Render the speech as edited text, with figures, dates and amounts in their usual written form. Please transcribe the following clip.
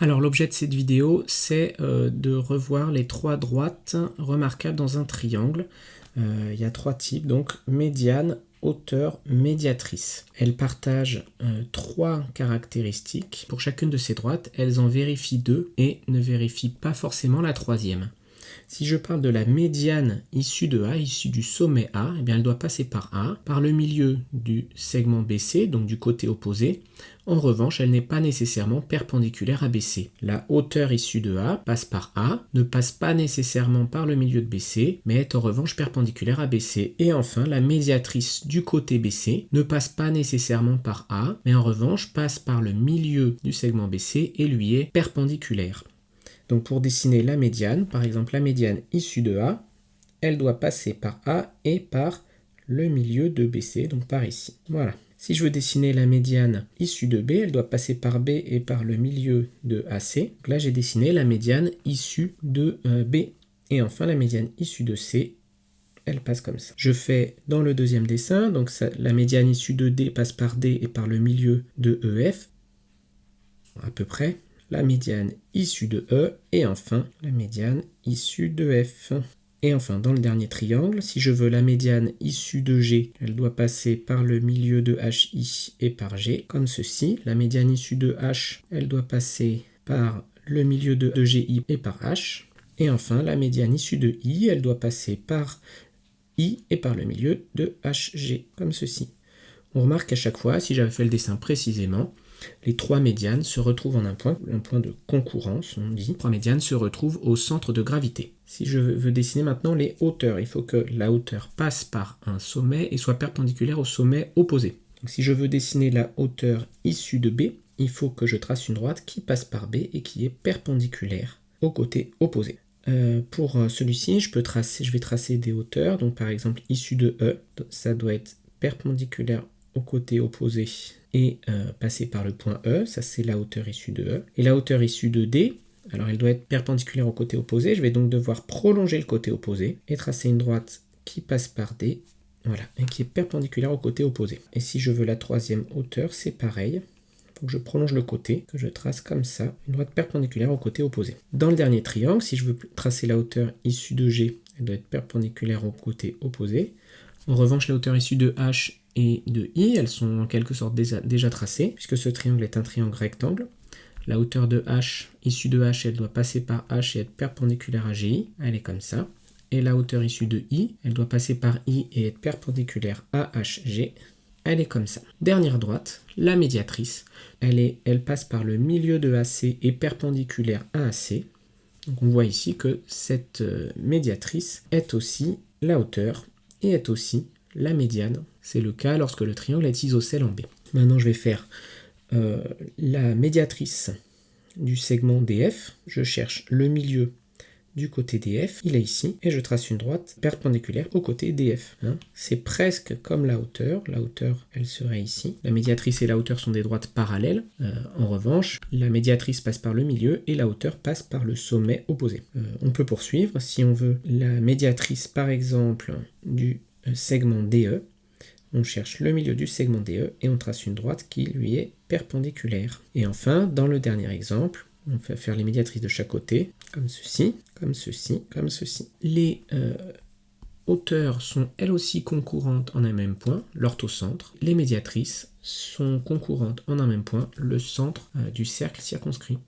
Alors l'objet de cette vidéo, c'est de revoir les trois droites remarquables dans un triangle. Il y a trois types, donc médiane, hauteur, médiatrice. Elles partagent trois caractéristiques. Pour chacune de ces droites, elles en vérifient deux et ne vérifient pas forcément la troisième. Si je parle de la médiane issue de A, issue du sommet A, eh bien elle doit passer par A, par le milieu du segment BC, donc du côté opposé. En revanche, elle n'est pas nécessairement perpendiculaire à BC. La hauteur issue de A passe par A, ne passe pas nécessairement par le milieu de BC, mais est en revanche perpendiculaire à BC. Et enfin, la médiatrice du côté BC ne passe pas nécessairement par A, mais en revanche passe par le milieu du segment BC et lui est perpendiculaire. Donc pour dessiner la médiane, par exemple la médiane issue de A, elle doit passer par A et par le milieu de BC, donc par ici. Voilà. Si je veux dessiner la médiane issue de B, elle doit passer par B et par le milieu de AC. Donc là, j'ai dessiné la médiane issue de B. Et enfin, la médiane issue de C, elle passe comme ça. Je fais dans le deuxième dessin, donc la médiane issue de D passe par D et par le milieu de EF, à peu près. La médiane issue de E, et enfin la médiane issue de F. Et enfin, dans le dernier triangle, si je veux la médiane issue de G, elle doit passer par le milieu de HI et par G, comme ceci. La médiane issue de H, elle doit passer par le milieu de GI et par H. Et enfin, la médiane issue de I, elle doit passer par I et par le milieu de HG, comme ceci. On remarque qu'à chaque fois, si j'avais fait le dessin précisément, les trois médianes se retrouvent en un point de concurrence, on dit. Les trois médianes se retrouvent au centre de gravité. Si je veux dessiner maintenant les hauteurs, il faut que la hauteur passe par un sommet et soit perpendiculaire au sommet opposé. Donc si je veux dessiner la hauteur issue de B, il faut que je trace une droite qui passe par B et qui est perpendiculaire au côté opposé. Pour celui-ci, je vais tracer des hauteurs. Donc par exemple, issue de E, ça doit être perpendiculaire au côté opposé et passer par le point E, ça c'est la hauteur issue de E. Et la hauteur issue de D, alors elle doit être perpendiculaire au côté opposé, je vais donc devoir prolonger le côté opposé et tracer une droite qui passe par D, voilà, et qui est perpendiculaire au côté opposé. Et si je veux la troisième hauteur, c'est pareil. Donc je prolonge le côté, que je trace comme ça, une droite perpendiculaire au côté opposé. Dans le dernier triangle, si je veux tracer la hauteur issue de G, elle doit être perpendiculaire au côté opposé. En revanche, la hauteur issue de H et de I, elles sont en quelque sorte déjà tracées, puisque ce triangle est un triangle rectangle. La hauteur de H, issue de H, elle doit passer par H et être perpendiculaire à GI, elle est comme ça. Et la hauteur issue de I, elle doit passer par I et être perpendiculaire à HG, elle est comme ça. Dernière droite, la médiatrice, elle passe par le milieu de AC et perpendiculaire à AC. Donc on voit ici que cette médiatrice est aussi la hauteur et est aussi la médiane. C'est le cas lorsque le triangle est isocèle en B. Maintenant, je vais faire la médiatrice du segment DF. Je cherche le milieu du côté DF, il est ici, et je trace une droite perpendiculaire au côté DF. C'est presque comme la hauteur, elle serait ici. La médiatrice et la hauteur sont des droites parallèles. En revanche, la médiatrice passe par le milieu et la hauteur passe par le sommet opposé. On peut poursuivre, si on veut la médiatrice par exemple du segment DE, on cherche le milieu du segment DE et on trace une droite qui lui est perpendiculaire. Et enfin, dans le dernier exemple, on va faire les médiatrices de chaque côté, comme ceci, comme ceci, comme ceci. Les hauteurs sont elles aussi concurrentes en un même point, l'orthocentre. Les médiatrices sont concurrentes en un même point, le centre du cercle circonscrit.